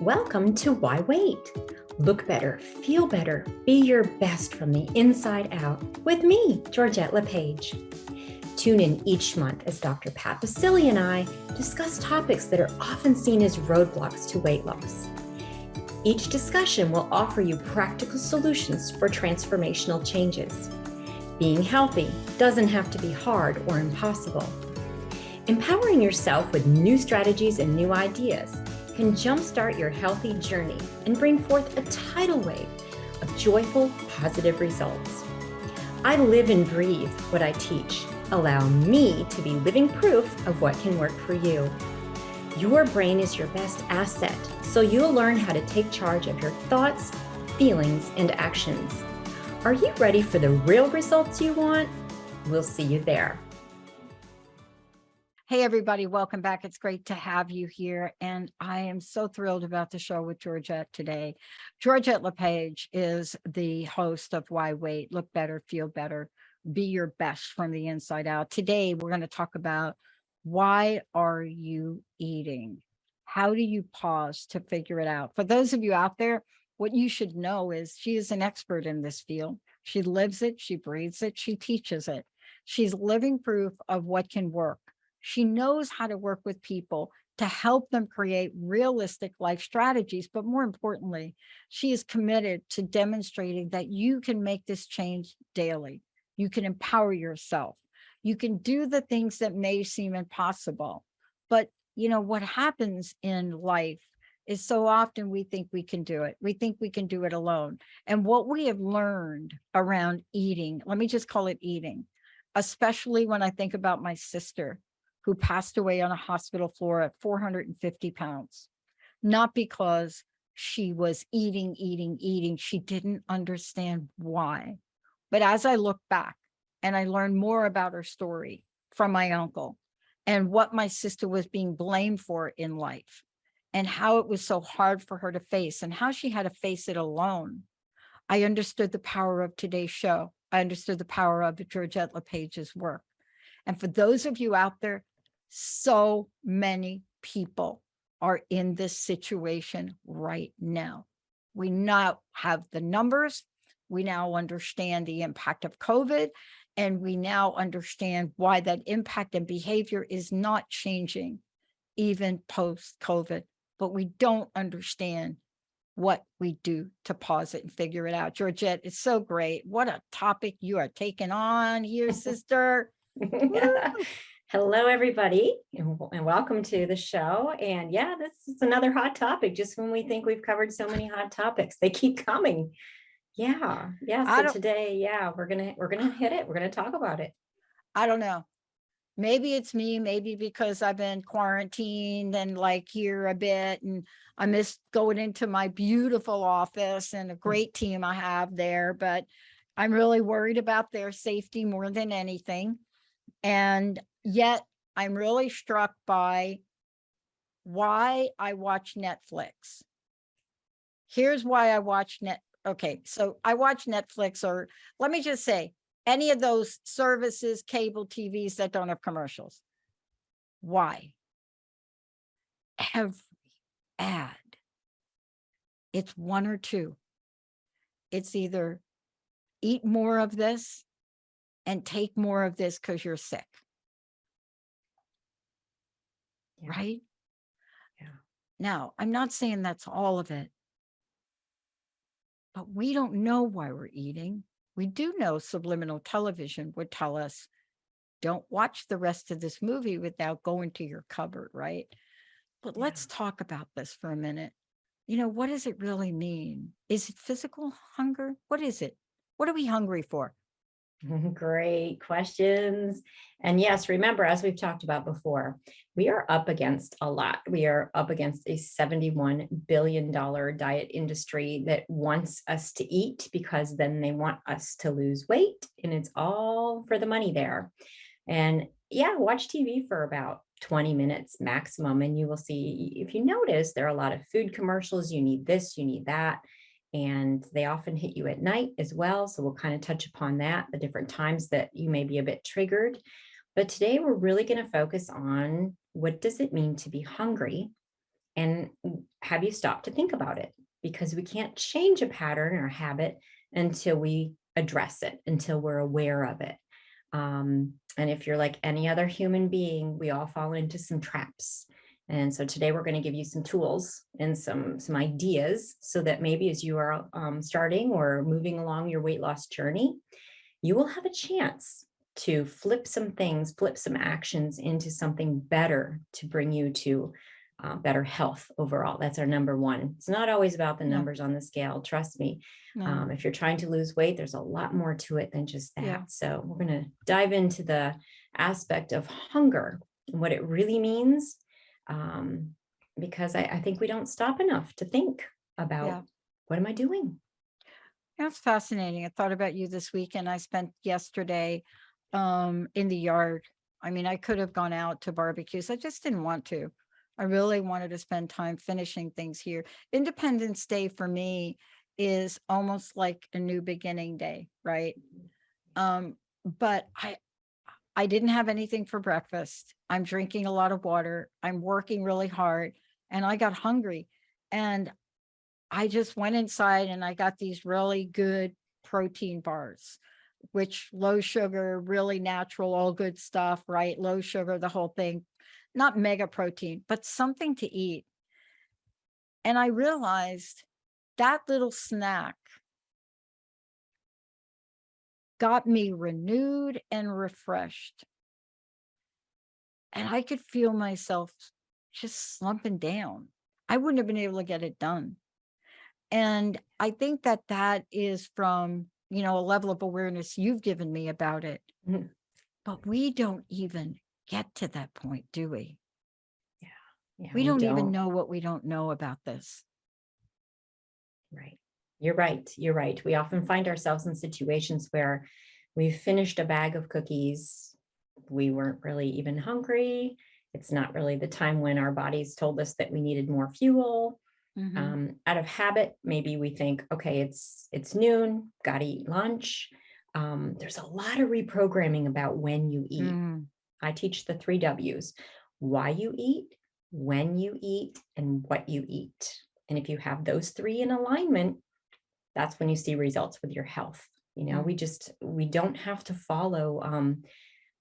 Welcome to Why Wait? Look better, feel better, be your best from the inside out with me, Georgette LePage. Tune in each month as Dr. Pat Baccili and I discuss topics that are often seen as roadblocks to weight loss. Each discussion will offer you practical solutions for transformational changes. Being healthy doesn't have to be hard or impossible. Empowering yourself with new strategies and new ideas can jumpstart your healthy journey and bring forth a tidal wave of joyful, positive results. I live and breathe what I teach. Allow me to be living proof of what can work for you. Your brain is your best asset, so you'll learn how to take charge of your thoughts, feelings, and actions. Are you ready for the real results you want? We'll see you there. Hey, everybody, welcome back. It's great to have you here. And I am so thrilled about the show with Georgette today. Georgette LePage is the host of Why Wait? Look better, feel better, be your best from the inside out. Today, we're going to talk about why are you eating? How do you pause to figure it out? For those of you out there, what you should know is she is an expert in this field. She lives it, she breathes it, she teaches it. She's living proof of what can work. She knows how to work with people to help them create realistic life strategies. But more importantly, she is committed to demonstrating that you can make this change daily. You can empower yourself. You can do the things that may seem impossible. But you know what happens in life is so often we think we can do it. We think we can do it alone. And what we have learned around eating, let me just call it eating, especially when I think about my sister, who passed away on a hospital floor at 450 pounds, not because she was eating. She didn't understand why. But as I look back and I learned more about her story from my uncle and what my sister was being blamed for in life and how it was so hard for her to face and how she had to face it alone, I understood the power of today's show. I understood the power of Georgette LePage's work. And for those of you out there, so many people are in this situation right now. We now have the numbers. We now understand the impact of COVID, and we now understand why that impact and behavior is not changing even post-COVID. But we don't understand what we do to pause it and figure it out. Georgette, it's so great. What a topic you are taking on here, sister. Hello, everybody, and welcome to the show. And yeah, this is another hot topic. Just when we think we've covered so many hot topics, they keep coming. Yeah. So today, we're gonna hit it. We're gonna talk about it. I don't know. Maybe it's me, maybe because I've been quarantined and like here a bit, and I miss going into my beautiful office and a great team I have there, but I'm really worried about their safety more than anything. And yet I'm really struck by why I watch Netflix. Here's why I watch Okay, so I watch Netflix, or let me just say, any of those services, cable TVs that don't have commercials. Why? Every ad, it's one or two. It's either eat more of this and take more of this because you're sick. Yeah. Right? Yeah. Now, I'm not saying that's all of it, but we don't know why we're eating. We do know subliminal television would tell us, don't watch the rest of this movie without going to your cupboard, right? But let's talk about this for a minute. You know, what does it really mean? Is it physical hunger? What is it? What are we hungry for? Great questions. And yes, remember, as we've talked about before, we are up against a lot. We are up against a $71 billion diet industry that wants us to eat because then they want us to lose weight, and it's all for the money there. And watch TV for about 20 minutes maximum, and you will see, if you notice, there are a lot of food commercials. You need this, you need that. and they often hit you at night as well. So we'll kind of touch upon that, the different times that you may be a bit triggered. But today we're really going to focus on what does it mean to be hungry, and have you stopped to think about it? Because we can't change a pattern or habit until we address it, until we're aware of it. And if you're like any other human being, we all fall into some traps. And so today we're going to give you some tools and some ideas so that maybe as you are starting or moving along your weight loss journey, you will have a chance to flip some things, flip some actions into something better to bring you to better health overall. That's our number one. It's not always about the Yeah. numbers on the scale. Trust me. No. If you're trying to lose weight, there's a lot more to it than just that. Yeah. So we're going to dive into the aspect of hunger and what it really means. Because I think we don't stop enough to think about Yeah. what am I doing? That's fascinating. I thought about you this weekend. I spent yesterday in the yard. I mean, I could have gone out to barbecues. I just didn't want to. I really wanted to spend time finishing things here. Independence Day for me is almost like a new beginning day, right? But I didn't have anything for breakfast. I'm drinking a lot of water. I'm working really hard, and I got hungry. And I just went inside and I got these really good protein bars, which low sugar, really natural, all good stuff, right? Low sugar, the whole thing, not mega protein, but something to eat. And I realized that little snack got me renewed and refreshed. And I could feel myself just slumping down. I wouldn't have been able to get it done. And I think that that is from, a level of awareness you've given me about it. Mhm. But we don't even get to that point, do we? Yeah, We don't even know what we don't know about this. Right. You're right. You're right. We often find ourselves in situations where we've finished a bag of cookies. We weren't really even hungry. It's not really the time when our bodies told us that we needed more fuel. Out of habit, maybe we think, okay, it's noon, got to eat lunch. There's a lot of reprogramming about when you eat. I teach the 3 W's: why you eat, when you eat, and what you eat. And if you have those 3 in alignment, that's when you see results with your health. We don't have to follow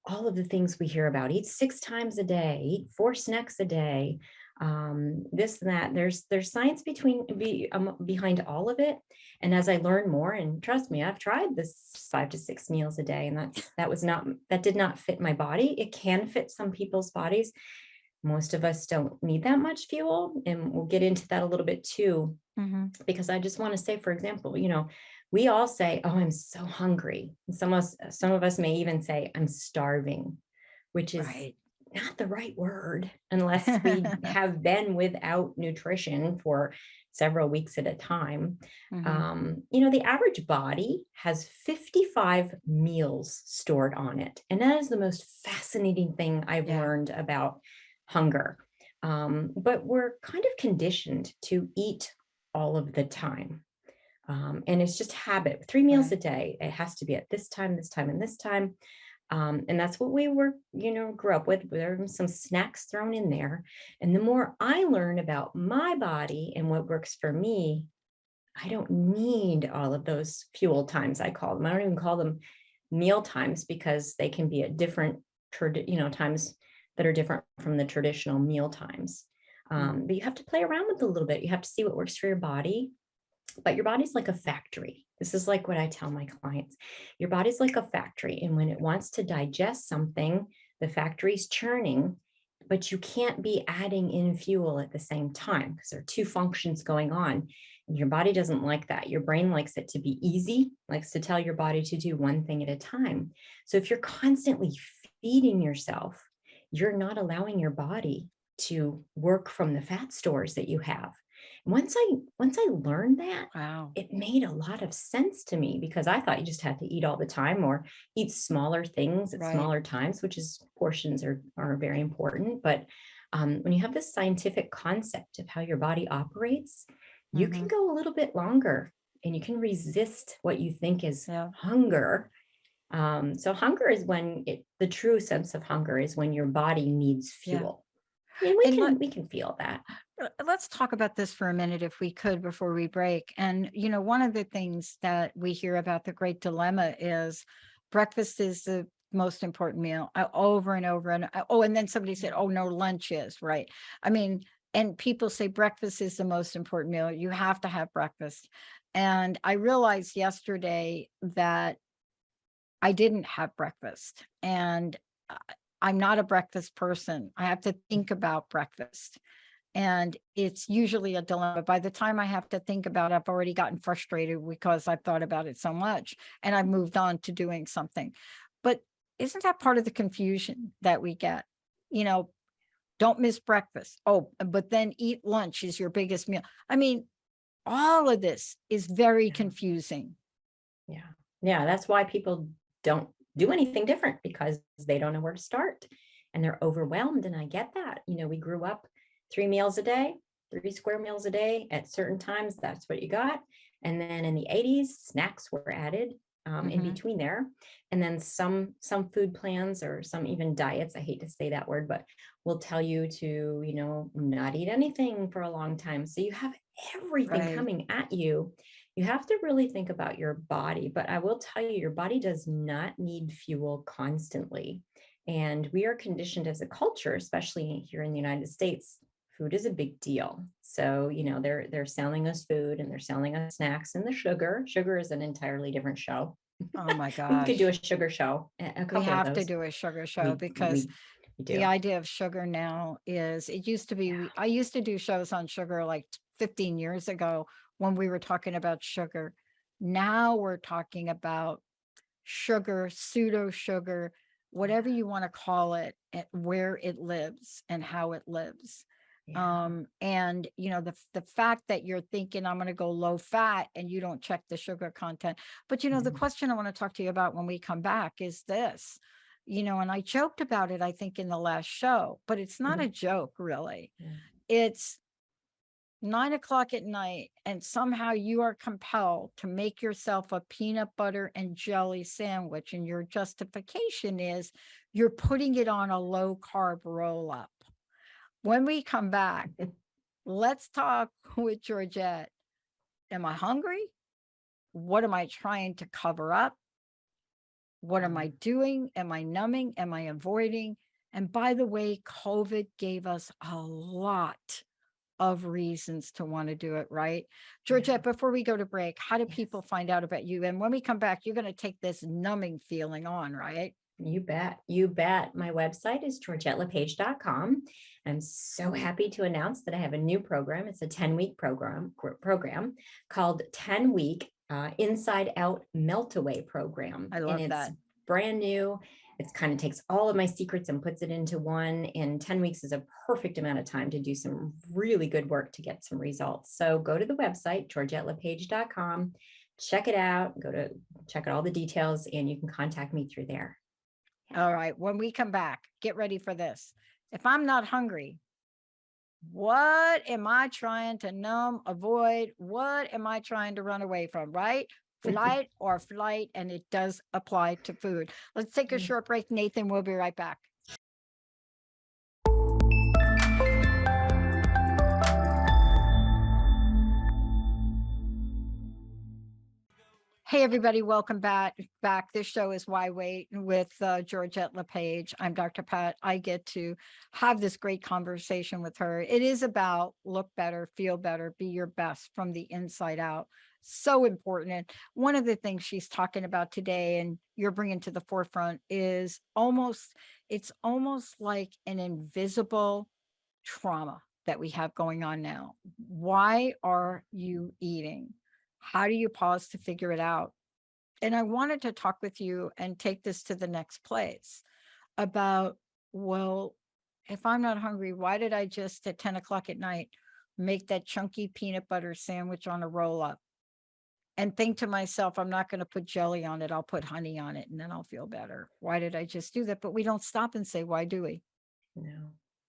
all of the things we hear about. Eat 6 times a day, eat 4 snacks a day, this and that. There's science behind all of it. And as I learn more, and trust me, I've tried this 5 to 6 meals a day, and that did not fit my body. It can fit some people's bodies. Most of us don't need that much fuel, and we'll get into that a little bit too. Because I just want to say, for example, we all say, "Oh, I'm so hungry." And some of us may even say, "I'm starving," which is Right. not the right word unless we have been without nutrition for several weeks at a time. The average body has 55 meals stored on it. And that is the most fascinating thing I've learned about hunger. But we're kind of conditioned to eat all of the time. And it's just habit. 3 meals a day. It has to be at this time, this time, and this time. And that's what we grew up with. There were some snacks thrown in there. And the more I learn about my body and what works for me, I don't need all of those fuel times, I call them. I don't even call them meal times, because they can be at different, times that are different from the traditional meal times. But you have to play around with it a little bit. You have to see what works for your body. But your body's like a factory. This is like what I tell my clients. Your body's like a factory. And when it wants to digest something, the factory's churning, but you can't be adding in fuel at the same time because there are 2 functions going on. And your body doesn't like that. Your brain likes it to be easy, likes to tell your body to do one thing at a time. So if you're constantly feeding yourself, you're not allowing your body to work from the fat stores that you have. Once I learned that, it made a lot of sense to me, because I thought you just had to eat all the time or eat smaller things at smaller times, which is portions are very important. But when you have this scientific concept of how your body operates, you can go a little bit longer and you can resist what you think is Yeah. hunger. So hunger is when the true sense of hunger is when your body needs Yeah. fuel. And And we can feel that. let's talk about this for a minute, if we could, before we break. And, one of the things that we hear about the great dilemma is breakfast is the most important meal, over and over. And then somebody said, oh, no, lunch is, right. I mean, and people say breakfast is the most important meal. You have to have breakfast. And I realized yesterday that I didn't have breakfast, and uh, I'm not a breakfast person. I have to think about breakfast, and it's usually a dilemma. By the time I have to think about it, I've already gotten frustrated because I've thought about it so much, and I've moved on to doing something. But isn't that part of the confusion that we get? You know, don't miss breakfast. Oh, but then eat lunch is your biggest meal. I mean, all of this is very Yeah. confusing. Yeah. Yeah. That's why people don't do anything different, because they don't know where to start and they're overwhelmed. And I get that. We grew up 3 meals a day, 3 square meals a day at certain times. That's what you got. And then in the 80s, snacks were added in Mhm. between there. And then some food plans, or some even diets, I hate to say that word, but will tell you to, not eat anything for a long time. So you have everything Right. coming at you. You have to really think about your body. But I will tell you, your body does not need fuel constantly. And we are conditioned as a culture, especially here in the United States. Food is a big deal. So, they're selling us food and they're selling us snacks, and the sugar. Sugar is an entirely different show. Oh my We could do a gosh. sugar show, a We couple of have to those. do a sugar show, We because we we the do. idea of sugar now is, it used to be, Yeah. I used to do shows on sugar like 15 years ago when we were talking about sugar. Now we're talking about sugar, pseudo sugar, whatever you want to call it, where it lives and how it lives. Yeah. And the fact that you're thinking I'm going to go low fat and you don't check the sugar content. But the Mhm. question I want to talk to you about when we come back is this. And I joked about it, I think, in the last show, but it's not a Mhm. joke, really. Yeah. It's 9 o'clock at night, and somehow you are compelled to make yourself a peanut butter and jelly sandwich. And your justification is you're putting it on a low carb roll up. When we come back, let's talk with Georgette. Am I hungry? What am I trying to cover up? What am I doing? Am I numbing? Am I avoiding? And by the way, COVID gave us a lot of reasons to want to do it, right? Yeah. Georgette, before we go to break, how do Yes. people find out about you? And when we come back, you're going to take this numbing feeling on, right? You bet. You bet. My website is georgettelepage.com. I'm so happy to announce that I have a new program. It's a 10-week program called 10-week Inside Out Melt Away program. I And love it's that. brand new. It kind of takes all of my secrets and puts it into one. And 10 weeks is a perfect amount of time to do some really good work to get some results. So go to the website, georgettelepage.com, check it out, check out all the details, and you can contact me through there. All right. When we come back, get ready for this. If I'm not hungry, what am I trying to numb, avoid? What am I trying to run away from, right? Flight or flight, and it does apply to food. Let's take a short break, Nathan. We'll be right back. Hey, everybody, welcome back. This show is Why Wait with Georgette LePage. I'm Dr. Pat. I get to have this great conversation with her. It is about look better, feel better, be your best from the inside out. So important. And one of the things she's talking about today, and you're bringing to the forefront, is it's almost like an invisible trauma that we have going on now. Why are you eating? How do you pause to figure it out? And I wanted to talk with you and take this to the next place about, well, if I'm not hungry, why did I just at 10 o'clock at night make that chunky peanut butter sandwich on a roll up and think to myself, I'm not going to put jelly on it. I'll put honey on it and then I'll feel better. Why did I just do that? But we don't stop and say, why do we?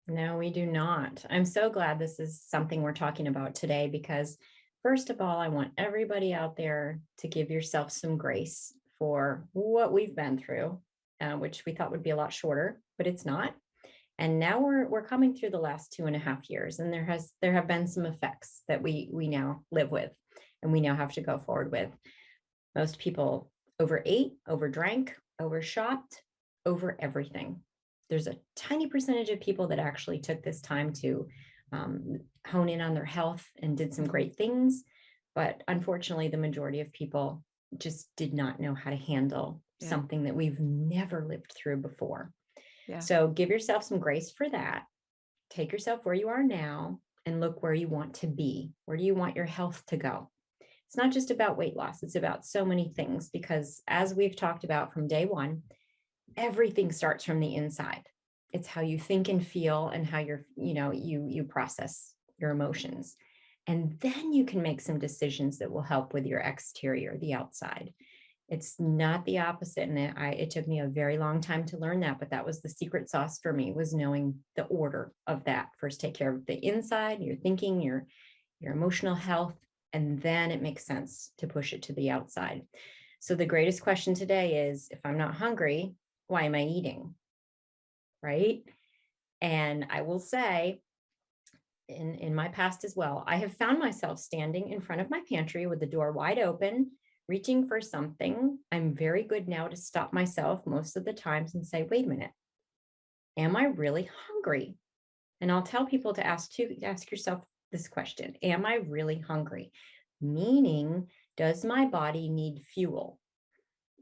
No, we do not. I'm so glad this is something we're talking about today, because First of all, I want everybody out there to give yourself some grace for what we've been through, which we thought would be a lot shorter, but it's not. And now we're coming through the last 2.5 years, and there have been some effects that we now live with, and we now have to go forward with. Most people overate, overdrank, overshopped, over everything. There's a tiny percentage of people that actually took this time to hone in on their health and did some great things. But unfortunately, the majority of people just did not know how to handle something that we've never lived through before. Yeah. So give yourself some grace for that. Take yourself where you are now and look where you want to be. Where do you want your health to go? It's not just about weight loss. It's about so many things, because as we've talked about from day one, everything starts from the inside. It's how you think and feel and how you process your emotions. And then you can make some decisions that will help with your exterior, the outside. It's not the opposite. And it took me a very long time to learn that, but that was the secret sauce for me, was knowing the order of that. First, take care of the inside, your thinking, your emotional health, and then it makes sense to push it to the outside. So the greatest question today is, if I'm not hungry, why am I eating? Right? And I will say, in my past as well, I have found myself standing in front of my pantry with the door wide open, reaching for something. I'm very good now to stop myself most of the times and say, wait a minute, am I really hungry? And I'll tell people to ask yourself this question: am I really hungry? Meaning, does my body need fuel?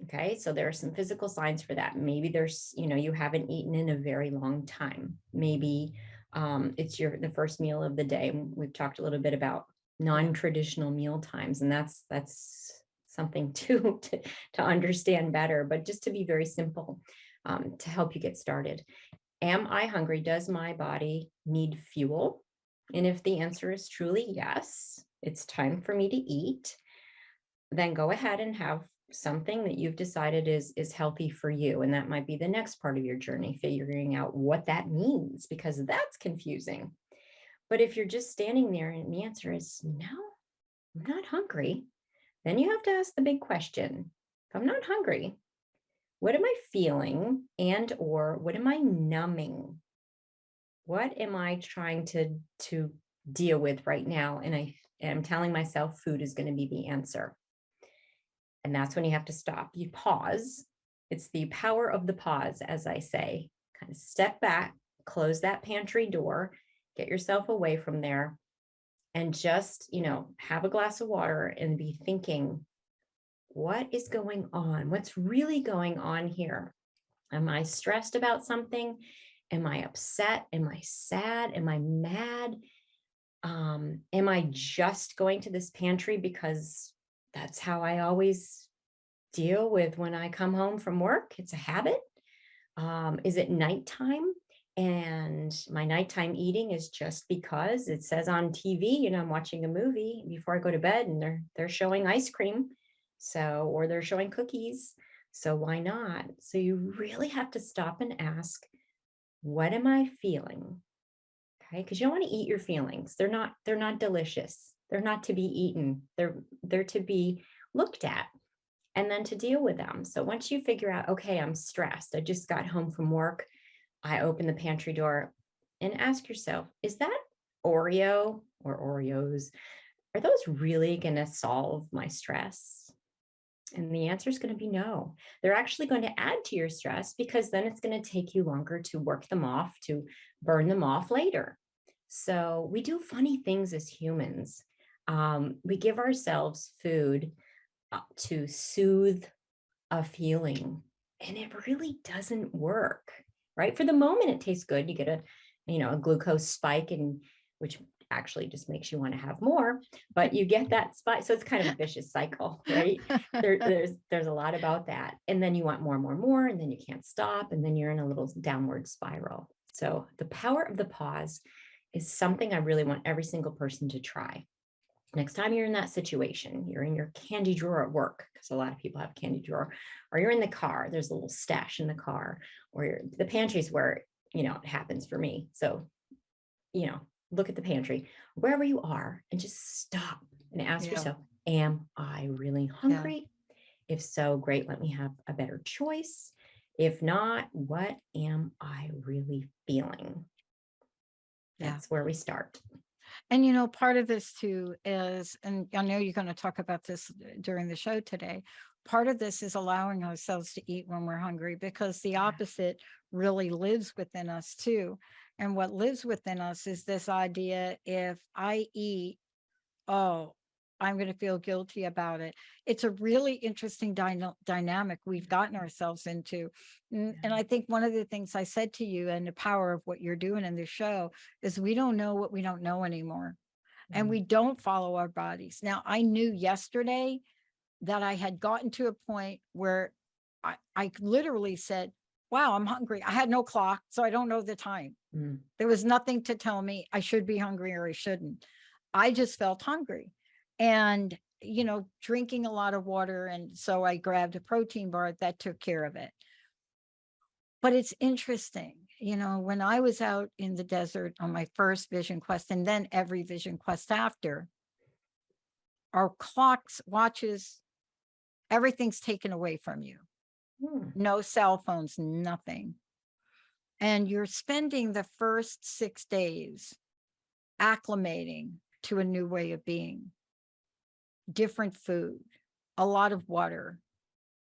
Okay, so there are some physical signs for that. Maybe you haven't eaten in a very long time. Maybe it's the first meal of the day. We've talked a little bit about non-traditional meal times, and that's something to understand better, but just to be very simple, to help you get started. Am I hungry? Does my body need fuel? And if the answer is truly yes, it's time for me to eat, then go ahead and have something that you've decided is healthy for you. And that might be the next part of your journey, figuring out what that means, because that's confusing. But if you're just standing there and the answer is no, I'm not hungry, then you have to ask the big question: if I'm not hungry, what am I feeling, and or what am I numbing? What am I trying to deal with right now? And I am telling myself food is going to be the answer. And that's when you have to stop. You pause. It's the power of the pause, as I say. Kind of step back, close that pantry door, get yourself away from there, and just, have a glass of water and be thinking, what is going on? What's really going on here? Am I stressed about something? Am I upset? Am I sad? Am I mad? Am I just going to this pantry because that's how I always deal with when I come home from work? It's a habit. Is it nighttime? And my nighttime eating is just because it says on TV, I'm watching a movie before I go to bed, and they're showing ice cream. Or they're showing cookies. So why not? So you really have to stop and ask, what am I feeling? Okay, because you don't want to eat your feelings. They're not delicious. They're not to be eaten. They're to be looked at and then to deal with them. So once you figure out, okay, I'm stressed, I just got home from work, I open the pantry door, and ask yourself, is that Oreo or Oreos, are those really going to solve my stress? And the answer is going to be no. They're actually going to add to your stress, because then it's going to take you longer to work them off, to burn them off later. So we do funny things as humans. We give ourselves food to soothe a feeling, and it really doesn't work, right? For the moment, it tastes good. You get a glucose spike, and which actually just makes you want to have more, but you get that spike. So it's kind of a vicious cycle, right? There's a lot about that. And then you want more and more and more, and then you can't stop. And then you're in a little downward spiral. So the power of the pause is something I really want every single person to try. Next time you're in that situation, you're in your candy drawer at work, because a lot of people have candy drawer, or you're in the car, there's a little stash in the car, or the pantry's where, it happens for me. So, look at the pantry, wherever you are, and just stop and ask Yeah. yourself, am I really Yeah. hungry? If so, great, let me have a better choice. If not, what am I really feeling? Yeah. That's where we start. And part of this too is, and I know you're going to talk about this during the show today. Part of this is allowing ourselves to eat when we're hungry, because the opposite really lives within us too. And what lives within us is this idea: if I eat, oh, I'm going to feel guilty about it. It's a really interesting dynamic we've gotten ourselves into. And I think one of the things I said to you, and the power of what you're doing in the show, is we don't know what we don't know anymore. And we don't follow our bodies. Now, I knew yesterday that I had gotten to a point where I literally said, wow, I'm hungry. I had no clock, so I don't know the time. Mm. There was nothing to tell me I should be hungry or I shouldn't. I just felt hungry. And, drinking a lot of water. And so I grabbed a protein bar that took care of it. But it's interesting, when I was out in the desert on my first vision quest, and then every vision quest after, our clocks, watches, everything's taken away from you. Mm. No cell phones, nothing. And you're spending the first 6 days acclimating to a new way of being, different food, a lot of water,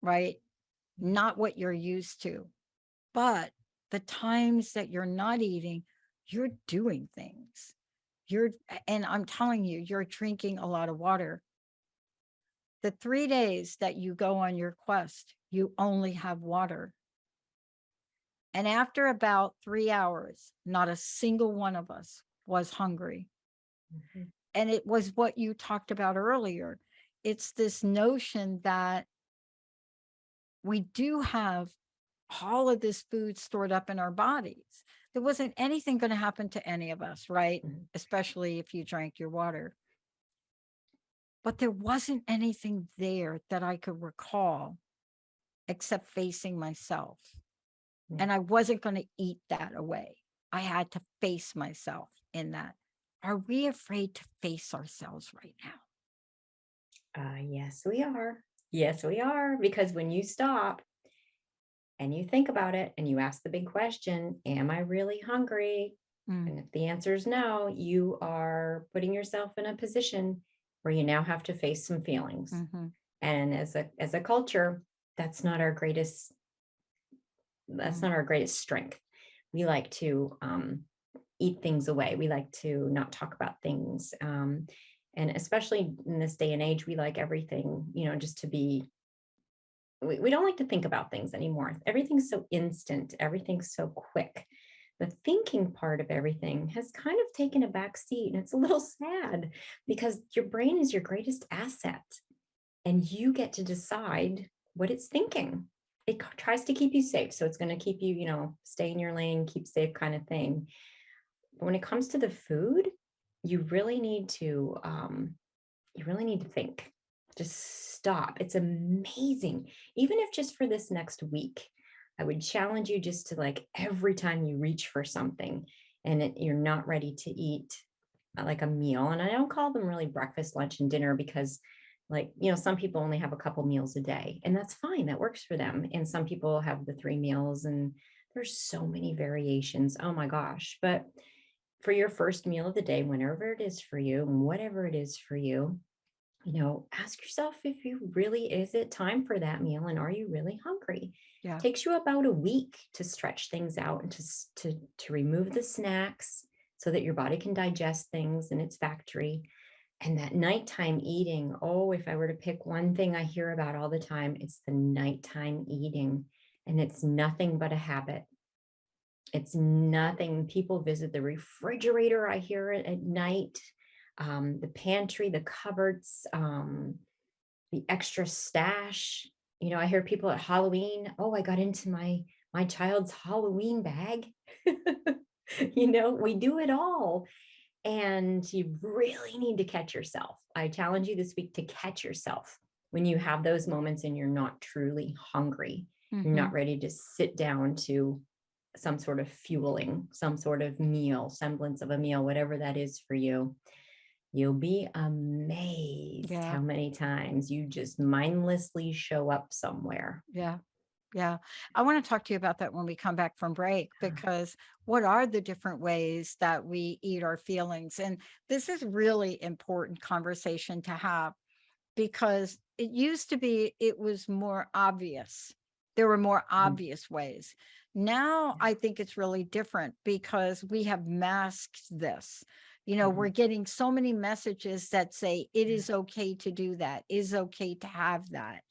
right? Not what you're used to. But the times that you're not eating, you're doing things. And I'm telling you, you're drinking a lot of water. The 3 days that you go on your quest, you only have water. And after about 3 hours, not a single one of us was hungry. Mm-hmm. And it was what you talked about earlier. It's this notion that we do have all of this food stored up in our bodies. There wasn't anything going to happen to any of us, right? Mm-hmm. Especially if you drank your water. But there wasn't anything there that I could recall except facing myself. Yeah. And I wasn't going to eat that away. I had to face myself in that. Are we afraid to face ourselves right now? Yes, we are. Yes, we are. Because when you stop and you think about it and you ask the big question, am I really hungry? Mm. And if the answer is no, you are putting yourself in a position where you now have to face some feelings. Mm-hmm. And as a culture, that's not our greatest strength. We like to eat things away. We like to not talk about things. And especially in this day and age, we like everything, just to be, we don't like to think about things anymore. Everything's so instant, everything's so quick. The thinking part of everything has kind of taken a back seat. And it's a little sad because your brain is your greatest asset and you get to decide what it's thinking. It tries to keep you safe. So it's going to keep you, stay in your lane, keep safe kind of thing. But when it comes to the food, you really need to think. Just stop. It's amazing. Even if just for this next week, I would challenge you just to, like, every time you reach for something and you're not ready to eat like a meal. And I don't call them really breakfast, lunch, and dinner because, like, some people only have a couple meals a day, and that's fine. That works for them. And some people have the 3 meals, and there's so many variations. Oh my gosh. But for your first meal of the day, whenever it is for you, and whatever it is for you, ask yourself if is it time for that meal, and are you really hungry? Yeah. It takes you about a week to stretch things out and to remove the snacks so that your body can digest things in its factory. And that nighttime eating, oh, if I were to pick one thing I hear about all the time, it's the nighttime eating. And it's nothing but a habit. It's nothing. People visit the refrigerator, I hear it at night, the pantry, the cupboards, the extra stash. I hear people at Halloween, oh, I got into my child's Halloween bag. We do it all. And you really need to catch yourself. I challenge you this week to catch yourself when you have those moments and you're not truly hungry. You're not ready to sit down to some sort of fueling, some sort of meal, semblance of a meal, whatever that is for you. You'll be amazed Yeah. how many times you just mindlessly show up somewhere. Yeah. Yeah. I want to talk to you about that when we come back from break, because what are the different ways that we eat our feelings? And this is really important conversation to have, because it used to be, it was more obvious. There were more Mhm. obvious ways. Now Yeah. I think it's really different because we have masked this. We're Mhm. getting so many messages that say it Yeah. is okay to do that, it is okay to have that.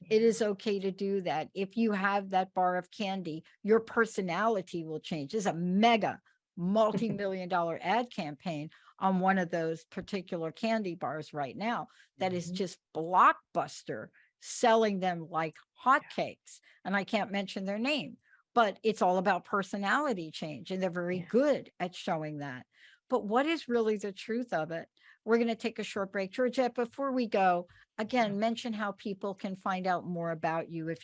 It Yeah. is okay to do that. If you have that bar of candy, your personality will change. There's a mega multi-million dollar ad campaign on one of those particular candy bars right now that is Mhm. just blockbuster, selling them like hotcakes. And I can't mention their name, but it's all about personality change. And they're very Yeah. good at showing that. But what is really the truth of it? We're going to take a short break. Georgette, before we go, again, mention how people can find out more about you if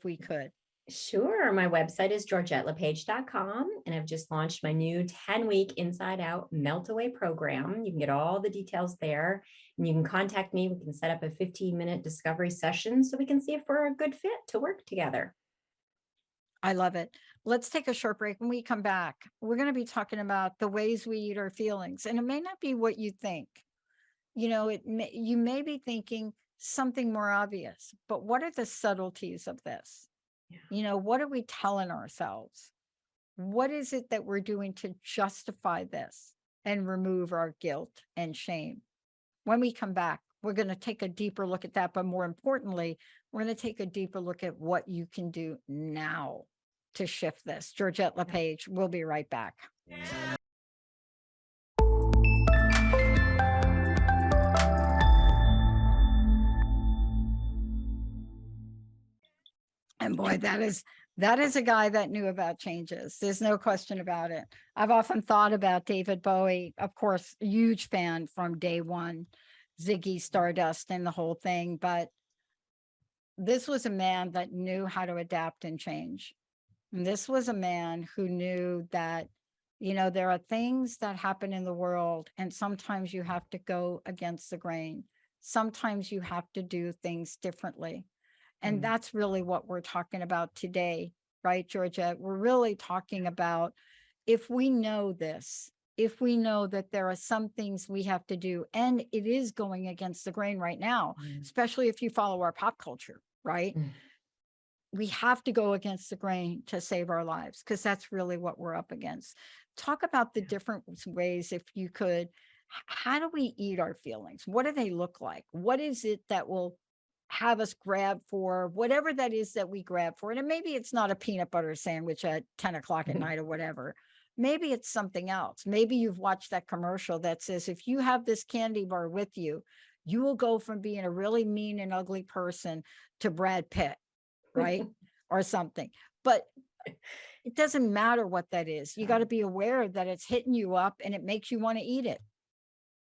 we could. Sure. My website is georgettelepage.com, and I've just launched my new 10-week Inside Out Melt Away program. You can get all the details there, and you can contact me. We can set up a 15-minute discovery session so we can see if we're a good fit to work together. I love it. Let's take a short break. When we come back, we're going to be talking about the ways we eat our feelings. And it may not be what you think. You may be thinking something more obvious, but what are the subtleties of this? Yeah. What are we telling ourselves? What is it that we're doing to justify this and remove our guilt and shame? When we come back, we're going to take a deeper look at that. But more importantly, we're going to take a deeper look at what you can do now to shift this. Georgette LePage, we'll be right back. And boy, that is a guy that knew about changes. There's no question about it. I've often thought about David Bowie, of course, a huge fan from day one, Ziggy Stardust and the whole thing. But this was a man that knew how to adapt and change. And this was a man who knew that, there are things that happen in the world, and sometimes you have to go against the grain. Sometimes you have to do things differently. And Mm. that's really what we're talking about today, right, Georgette? We're really talking about, if we know this, if we know that there are some things we have to do, and it is going against the grain right now, Mm. especially if you follow our pop culture, right? Mm. We have to go against the grain to save our lives, because that's really what we're up against. Talk about the different ways, if you could. How do we eat our feelings? What do they look like? What is it that will have us grab for whatever that is that we grab for? And maybe it's not a peanut butter sandwich at 10 o'clock at night or whatever. Maybe it's something else. Maybe you've watched that commercial that says, if you have this candy bar with you, you will go from being a really mean and ugly person to Brad Pitt, right? Or something. But it doesn't matter what that is. You got to be aware that it's hitting you up and it makes you want to eat it.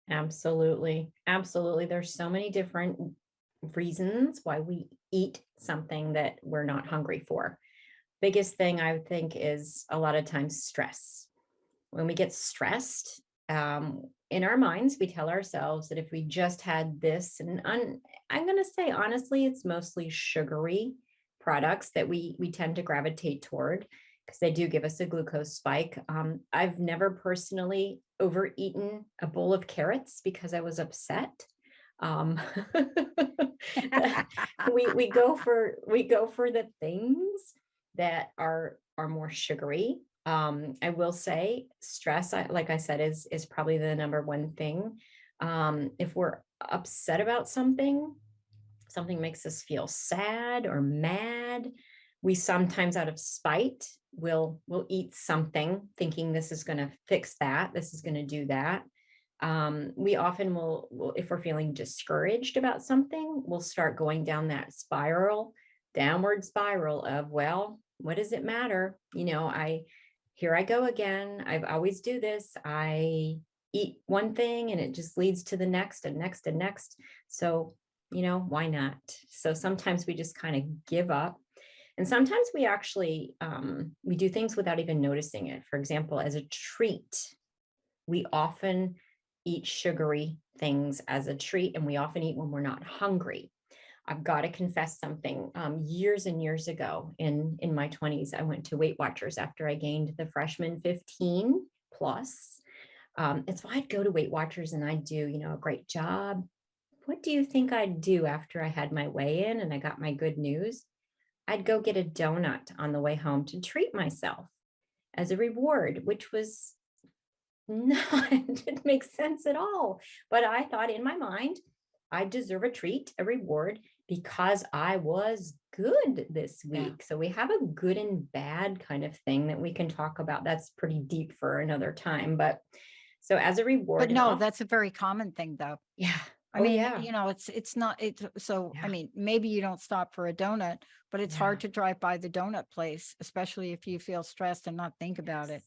Absolutely. Absolutely. There's so many different reasons why we eat something that we're not hungry for. Biggest thing I would think is a lot of times stress. When we get stressed, in our minds, we tell ourselves that if we just had this, and I'm going to say honestly, it's mostly sugary products that we tend to gravitate toward, because they do give us a glucose spike. I've never personally overeaten a bowl of carrots because I was upset. Um, we go for the things that are more sugary. I will say stress, like I said, is probably the number one thing. If we're upset about something makes us feel sad or mad, we sometimes out of spite will eat something thinking this is going to fix that, this is going to do that. We often will, if we're feeling discouraged about something, we'll start going down that downward spiral of, well, what does it matter? Here I go again. I always do this. I eat one thing and it just leads to the next and next and next. So, why not? So sometimes we just kind of give up. And sometimes we actually we do things without even noticing it. For example, as a treat, we often eat sugary things as a treat, and we often eat when we're not hungry. I've got to confess something. Years and years ago in my 20s, I went to Weight Watchers after I gained the freshman 15 plus. And so I'd go to Weight Watchers and I'd do, a great job. What do you think I'd do after I had my weigh in and I got my good news? I'd go get a donut on the way home to treat myself as a reward, which was not, didn't make sense at all. But I thought in my mind, I deserve a treat, a reward, because I was good this Yeah. week. So we have a good and bad kind of thing that we can talk about. That's pretty deep for another time. But so as a reward, But and no, off, that's a very common thing though. yeah. I Oh, mean, yeah. it's not, so, I Yeah. mean, maybe you don't stop for a donut, but it's Yeah. hard to drive by the donut place, especially if you feel stressed and not think about it,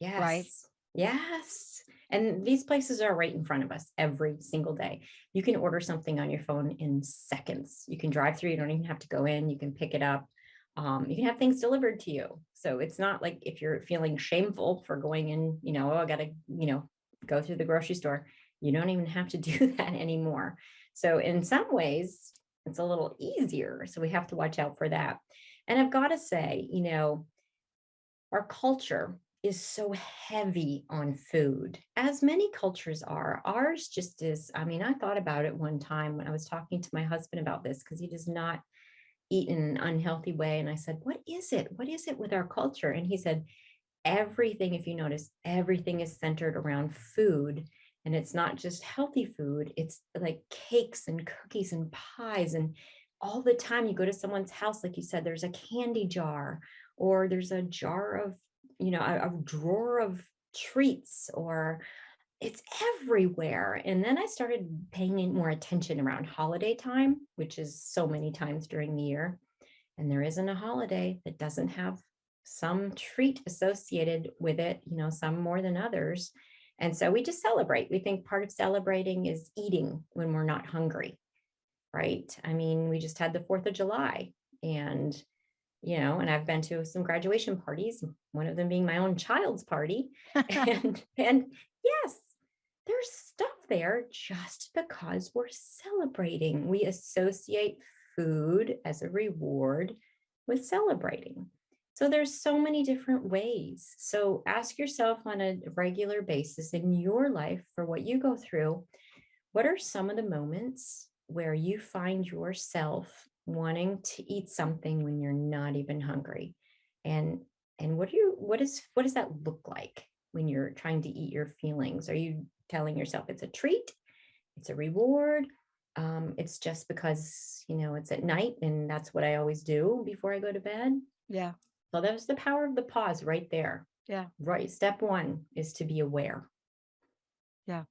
right? Yes. Yes. And these places are right in front of us every single day. You can order something on your phone in seconds. You can drive through, you don't even have to go in, you can pick it up. You can have things delivered to you. So it's not like if you're feeling shameful for going in, oh, I got to, go through the grocery store. You don't even have to do that anymore. So in some ways, it's a little easier. So we have to watch out for that. And I've got to say, our culture is so heavy on food, as many cultures are. Ours just is. I mean, I thought about it one time when I was talking to my husband about this because he does not eat in an unhealthy way. And I said, what is it? What is it with our culture? And he said, everything, if you notice, everything is centered around food. And it's not just healthy food, it's like cakes and cookies and pies. And all the time you go to someone's house, like you said, there's a candy jar or there's a jar of, a drawer of treats, or it's everywhere. And then I started paying more attention around holiday time, which is so many times during the year. And there isn't a holiday that doesn't have some treat associated with it, some more than others. And so we just celebrate. We think part of celebrating is eating when we're not hungry, right? I mean, we just had the 4th of July, and and I've been to some graduation parties, one of them being my own child's party. And yes, there's stuff there just because we're celebrating. We associate food as a reward with celebrating. So there's so many different ways. So ask yourself on a regular basis in your life for what you go through, what are some of the moments where you find yourself wanting to eat something when you're not even hungry? And what does that look like when you're trying to eat your feelings? Are you telling yourself it's a treat, it's a reward? It's just because it's at night and that's what I always do before I go to bed. Yeah. So that was the power of the pause right there. Yeah. Right. Step one is to be aware. Yeah.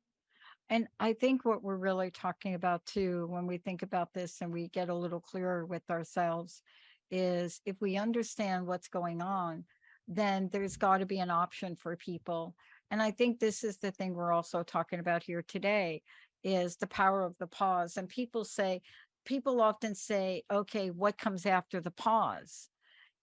And I think what we're really talking about too, when we think about this and we get a little clearer with ourselves, is if we understand what's going on, then there's got to be an option for people. And I think this is the thing we're also talking about here today, is the power of the pause. And people often say, okay, what comes after the pause?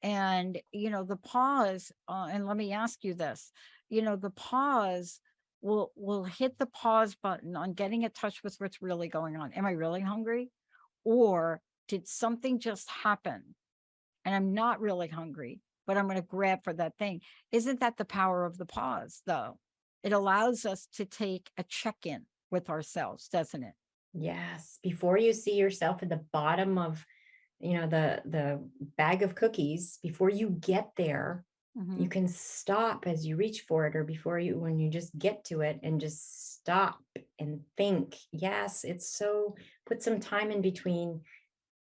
And, the pause, and let me ask you this, the pause will hit the pause button on getting in touch with what's really going on. Am I really hungry? Or did something just happen and I'm not really hungry, but I'm going to grab for that thing? Isn't that the power of the pause, though? It allows us to take a check-in with ourselves, doesn't it? Yes. Before you see yourself at the bottom of the bag of cookies, before you get there, you Mhm. can stop as you reach for it, or when you just get to it, and just stop and think. Yes, it's so, put some time in between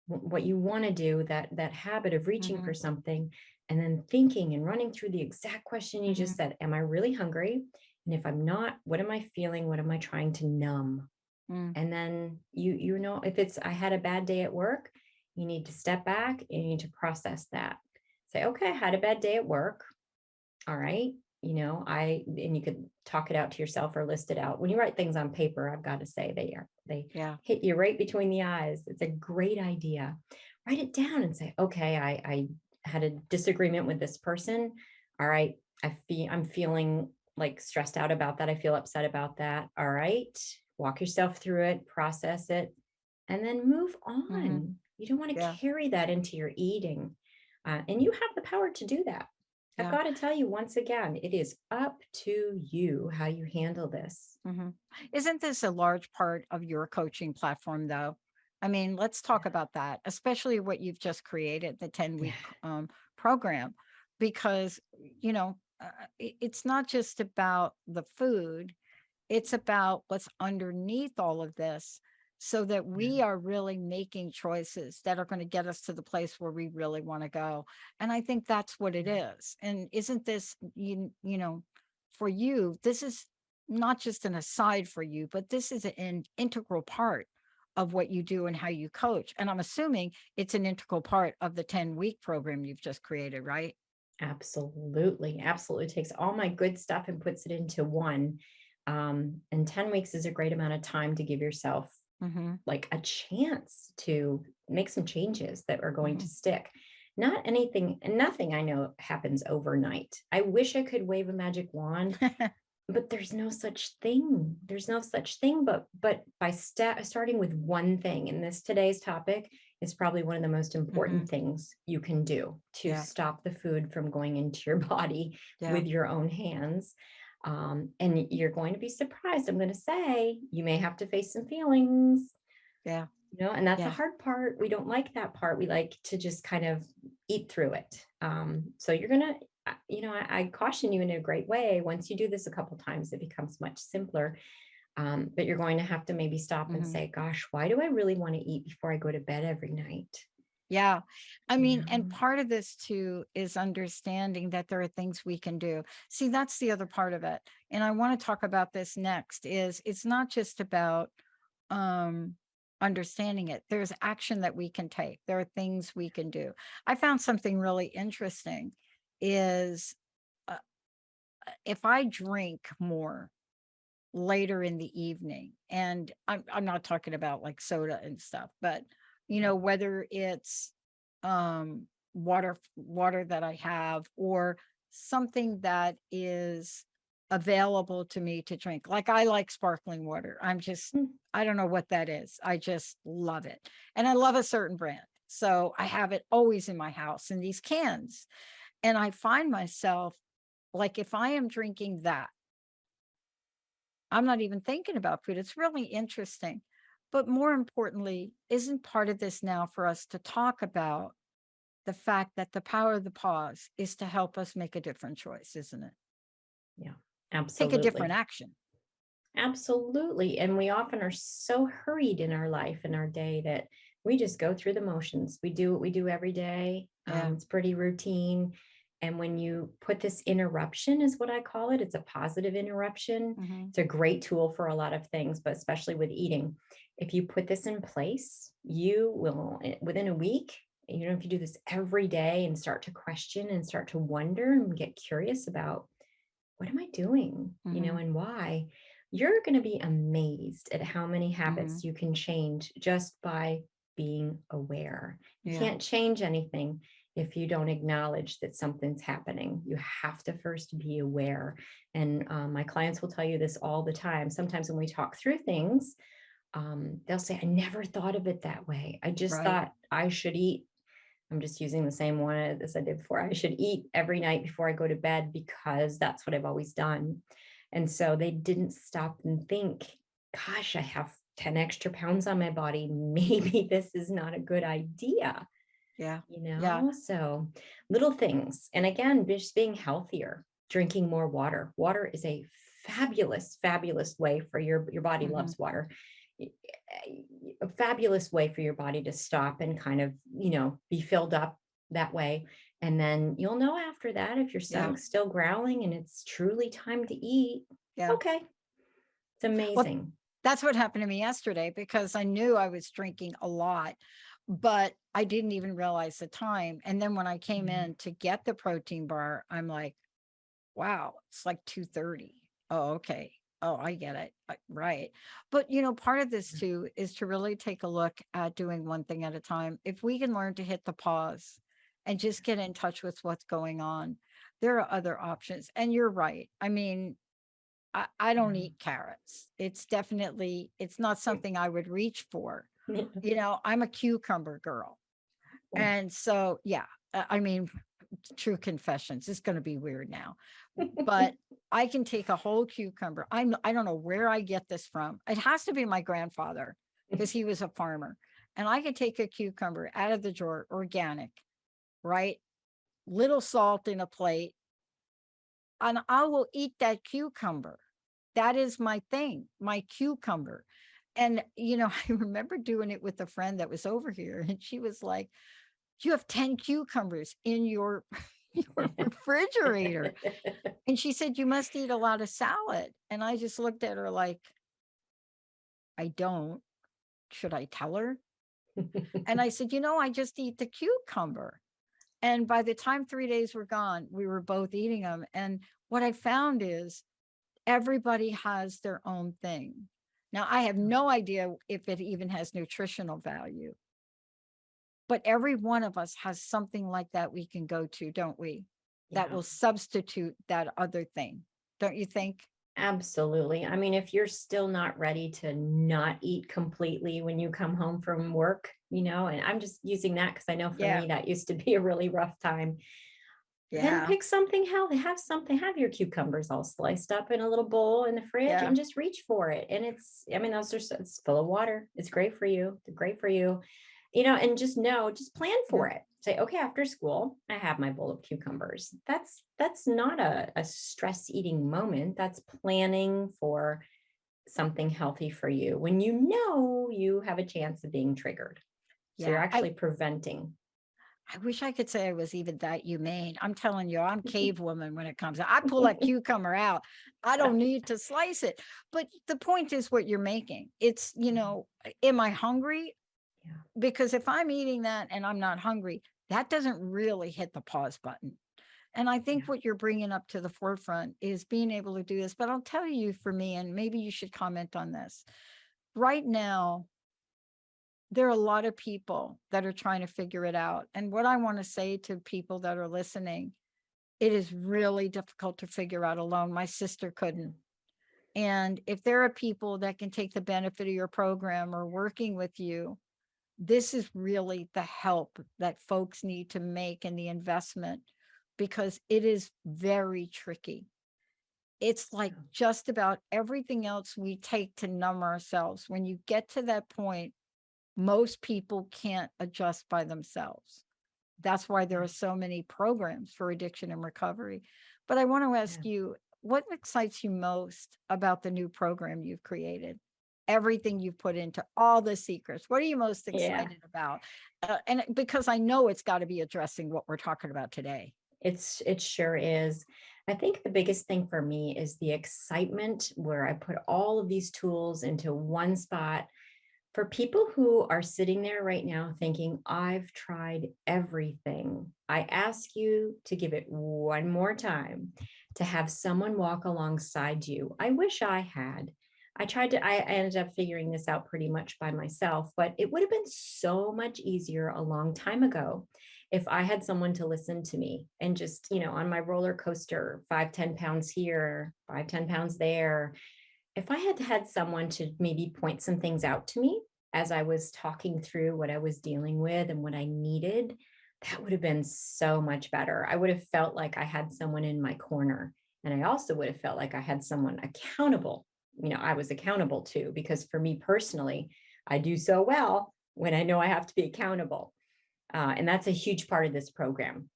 what you want to do, that habit of reaching for Mhm. something, and then thinking and running through the exact question you just Mhm. said. Am I really hungry? And if I'm not, what am I feeling? What am I trying to numb? Mm. And then if it's, I had a bad day at work, you need to step back and you need to process that. Say, okay, I had a bad day at work. All right. And you could talk it out to yourself or list it out. When you write things on paper, I've got to say they Yeah. hit you right between the eyes. It's a great idea. Write it down and say, okay, I had a disagreement with this person. All right. I'm feeling like stressed out about that. I feel upset about that. All right. Walk yourself through it, process it, and then move Hmm. on. You don't want to Yeah. carry that into your eating. And you have the power to do that. I've Yeah. got to tell you once again, it is up to you how you handle this. Hmm. Isn't this a large part of your coaching platform, though? I mean, let's talk about that, especially what you've just created, the 10-week Yeah. program, because, it's not just about the food, it's about what's underneath all of this so that we are really making choices that are going to get us to the place where we really want to go. And I think that's what it Yeah. is. And isn't this, for you, this is not just an aside for you, but this is an integral part of what you do and how you coach. And I'm assuming it's an integral part of the 10-week program you've just created, right? Absolutely. Absolutely takes all my good stuff and puts it into one. And 10 weeks is a great amount of time to give yourself Hmm. like a chance to make some changes that are going Hmm. to stick. Not anything, and nothing I know happens overnight. I wish I could wave a magic wand, but there's no such thing. There's no such thing. But by starting with one thing, and this today's topic is probably one of the most Hmm. important things you can do to Yeah. stop the food from going into your body Yeah. with your own hands. And you're going to be surprised. I'm going to say you may have to face some feelings, Yeah. and that's the Yeah. hard part. We don't like that part. We like to just kind of eat through it. So you're gonna, I caution you in a great way. Once you do this a couple times, it becomes much simpler. But you're going to have to maybe stop and Hmm. say, "Gosh, why do I really want to eat before I go to bed every night?" Yeah. I You mean, and know? part of this too is understanding that there are things we can do. See, that's the other part of it. And I want to talk about this next is it's not just about um understanding it. There's action that we can take. There are things we can do. I found something really interesting is uh, if I drink more later in the evening, and I'm not talking about like soda and stuff, but whether it's water that I have or something that is available to me to drink. Like I like sparkling water. Mm. I don't know what that is. I just love it. And I love a certain brand. So I have it always in my house in these cans. And I find myself like if I am drinking that, I'm not even thinking about food. It's really interesting. But more importantly, isn't part of this now for us to talk about the fact that the power of the pause is to help us make a different choice, isn't it? Yeah, Take a different absolutely. action. Absolutely. And we often are so hurried in our life, in our day, that we just go through the motions. We do what we do every day. Yeah. It's pretty routine. And when you put this interruption, is what I call it, it's a positive interruption. Hmm. It's a great tool for a lot of things, but especially with eating. If you put this in place, you will, within a week, if you do this every day and start to question and start to wonder and get curious about what am I doing, Hmm. and why, you're going to be amazed at how many Hmm. habits you can change just by being aware. You Yeah. can't change anything if you don't acknowledge that something's happening. You have to first be aware. And my clients will tell you this all the time. Sometimes when we talk through things, they'll say, I never thought of it that way. I just Right. thought I should eat. I'm just using the same one as I did before. I should eat every night before I go to bed because that's what I've always done. And so they didn't stop and think, gosh, I have 10 extra pounds on my body. Maybe this is not a good idea, Yeah. Yeah. So little things. And again, just being healthier, drinking more water. Water is a fabulous, fabulous way for your body Hmm. loves water. A fabulous way for your body to stop and kind of, be filled up that way. And then you'll know after that if your Yeah. stomach's still growling and it's truly time to eat. Yeah. Okay. It's Well, amazing. that's what happened to me yesterday because I knew I was drinking a lot, but I didn't even realize the time. And then when I came Yeah. in to get the protein bar, I'm like, wow, it's like 2:30. Oh, okay. Oh, I get it. Right. But part of this too is to really take a look at doing one thing at a time. If we can learn to hit the pause and just get in touch with what's going on, there are other options. And you're right. I mean, I don't eat carrots. It's not something I would reach for. I'm a cucumber girl. And so, yeah, I mean, true confessions. It's going to be weird now, but I can take a whole cucumber. I don't know where I get this from. It has to be my grandfather because he was a farmer. And I can take a cucumber out of the drawer, organic, right? Little salt in a plate, and I will eat that cucumber. That is my thing, my cucumber. And, I remember doing it with a friend that was over here, and she was like, you have 10 cucumbers in your, your refrigerator. And she said, you must eat a lot of salad. And I just looked at her like, I don't. Should I tell her? And I said, I just eat the cucumber. And by the time 3 days were gone, we were both eating them. And what I found is everybody has their own thing. Now, I have no idea if it even has nutritional value, but every one of us has something like that we can go to, don't we? That will substitute that other thing. Don't you think? Absolutely. I mean, if you're still not ready to not eat completely when you come home from work, and I'm just using that because I know for me that used to be a really rough time. Then pick something healthy, have your cucumbers all sliced up in a little bowl in the fridge and just reach for it. And it's full of water. It's great for you. It's great for you, and just plan for it. Say, okay, after school, I have my bowl of cucumbers. That's not a stress eating moment. That's planning for something healthy for you when you have a chance of being triggered. So you're actually preventing. I wish I could say I was even that humane. I'm telling you, I'm cave woman when it comes. I pull that cucumber out. I don't need to slice it. But the point is what you're making. It's, am I hungry? Yeah. Because if I'm eating that and I'm not hungry, that doesn't really hit the pause button. And I think what you're bringing up to the forefront is being able to do this. But I'll tell you, for me, and maybe you should comment on this. Right now, there are a lot of people that are trying to figure it out. And what I want to say to people that are listening, it is really difficult to figure out alone. My sister couldn't. And if there are people that can take the benefit of your program or working with you, this is really the help that folks need to make in the investment, because it is very tricky. It's like just about everything else we take to numb ourselves. When you get to that point, most people can't adjust by themselves. That's why there are so many programs for addiction and recovery. But I want to ask you, what excites you most about the new program you've created? Everything you've put into all the secrets. What are you most excited about? And because I know it's got to be addressing what we're talking about today. It sure is. I think the biggest thing for me is the excitement where I put all of these tools into one spot. For people who are sitting there right now thinking, I've tried everything, I ask you to give it one more time, to have someone walk alongside you. I wish I had. I ended up figuring this out pretty much by myself, but it would have been so much easier a long time ago if I had someone to listen to me and just, on my roller coaster, 5-10 pounds here, 5-10 pounds there. If I had someone to maybe point some things out to me as I was talking through what I was dealing with and what I needed, that would have been so much better. I would have felt like I had someone in my corner. And I also would have felt like I had someone accountable. I was accountable to, because for me personally, I do so well when I know I have to be accountable. And that's a huge part of this program.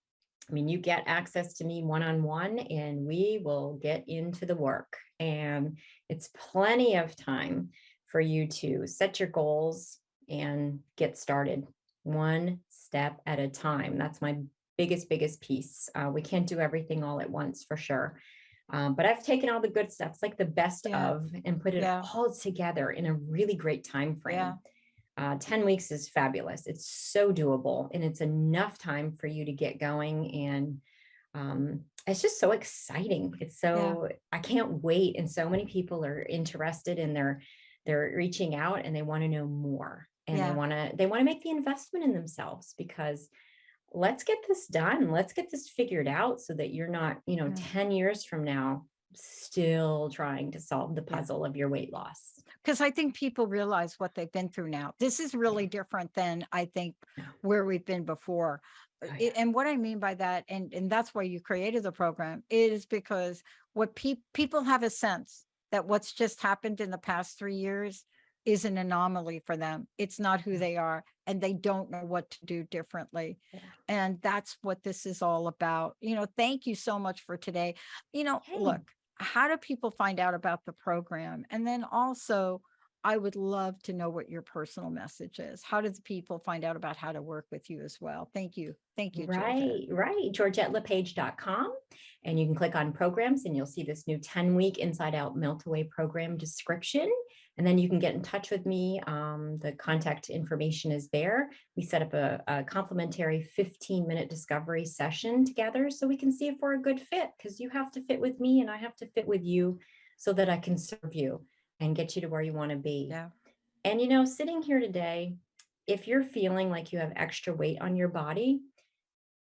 I mean, you get access to me one-on-one and we will get into the work. And it's plenty of time for you to set your goals and get started one step at a time. That's my biggest piece. We can't do everything all at once, for sure. But I've taken all the good stuff, like the best of, and put it all together in a really great time frame. 10 weeks is fabulous. It's so doable, and it's enough time for you to get going. And it's just so exciting. I can't wait. And so many people are interested, and they're reaching out, and they want to know more, and they want to make the investment in themselves, because let's get this done. Let's get this figured out so that you're not, 10 years from now still trying to solve the Yeah. puzzle of your weight loss. Because I think people realize what they've been through now. This is really different than I think Yeah. where we've been before. Oh, yeah. And what I mean by that, and that's why you created the program, is because what people have a sense that what's just happened in the past 3 years is an anomaly for them. It's not who they are, and they don't know what to do differently. Yeah. And that's what this is all about. Thank you so much for today. Hey. Look, how do people find out about the program? And then also, I would love to know what your personal message is. How do the people find out about how to work with you as well? Thank you. Thank you, Georgette. Right. GeorgetteLePage.com. And you can click on programs and you'll see this new 10-week Inside Out Melt Away program description. And then you can get in touch with me. The contact information is there. We set up a complimentary 15-minute discovery session together so we can see if we're a good fit, because you have to fit with me and I have to fit with you so that I can serve you and get you to where you want to be. Yeah. And, sitting here today, if you're feeling like you have extra weight on your body,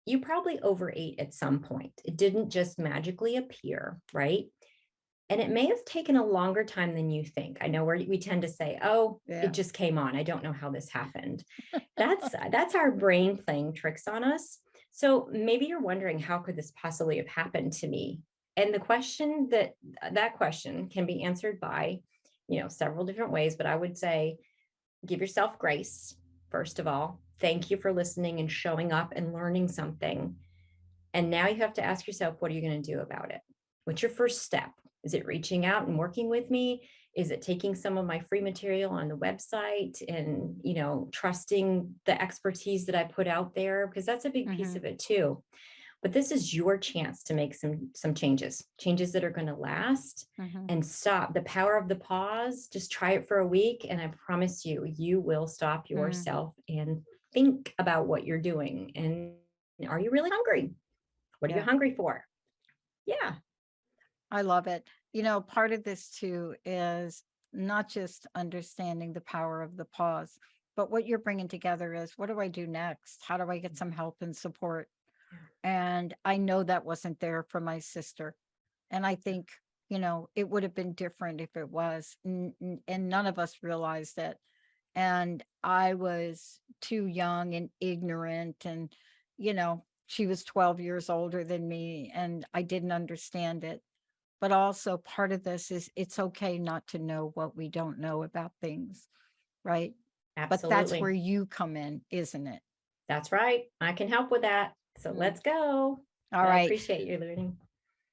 you probably overate at some point. It didn't just magically appear, right? And it may have taken a longer time than you think. I know we tend to say, oh, Yeah. it just came on. I don't know how this happened. That's our brain playing tricks on us. So maybe you're wondering, how could this possibly have happened to me? And the question that question can be answered by, several different ways, but I would say, give yourself grace. First of all, thank you for listening and showing up and learning something. And now you have to ask yourself, what are you going to do about it? What's your first step? Is it reaching out and working with me? Is it taking some of my free material on the website and, trusting the expertise that I put out there? Because that's a big piece of it too. But this is your chance to make some changes that are going to last and stop. The power of the pause. Just try it for a week. And I promise you, you will stop yourself and think about what you're doing. And are you really hungry? What are you hungry for? Yeah. I love it. Part of this too is not just understanding the power of the pause, but what you're bringing together is, what do I do next? How do I get some help and support? And I know that wasn't there for my sister. And I think, it would have been different if it was, and none of us realized it. And I was too young and ignorant, and, she was 12 years older than me, and I didn't understand it. But also part of this is, it's okay not to know what we don't know about things, right? Absolutely. But that's where you come in, isn't it? That's right. I can help with that. So let's go. All right. I appreciate your learning.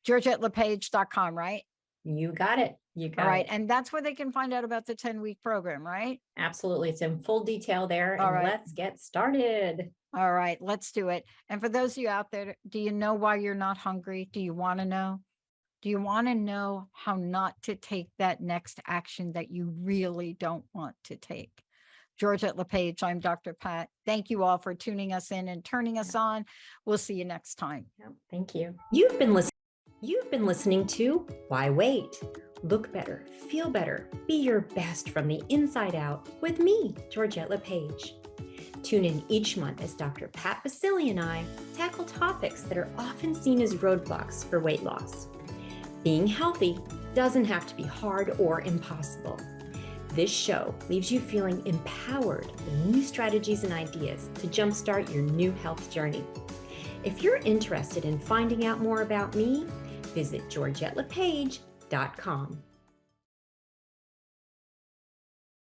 GeorgetteLePage.com, right? You got it. All right. And that's where they can find out about the 10-week program, right? Absolutely. It's in full detail there. All and right. Let's get started. All right. Let's do it. And for those of you out there, do you know why you're not hungry? Do you want to know? Do you want to know how not to take that next action that you really don't want to take? Georgette LePage, I'm Dr. Pat. Thank you all for tuning us in and turning us on. We'll see you next time. Thank you. You've been listening to Why Wait? Look better, feel better, be your best from the inside out with me, Georgette LePage. Tune in each month as Dr. Pat Baccili and I tackle topics that are often seen as roadblocks for weight loss. Being healthy doesn't have to be hard or impossible. This show leaves you feeling empowered with new strategies and ideas to jumpstart your new health journey. If you're interested in finding out more about me, visit GeorgetteLePage.com.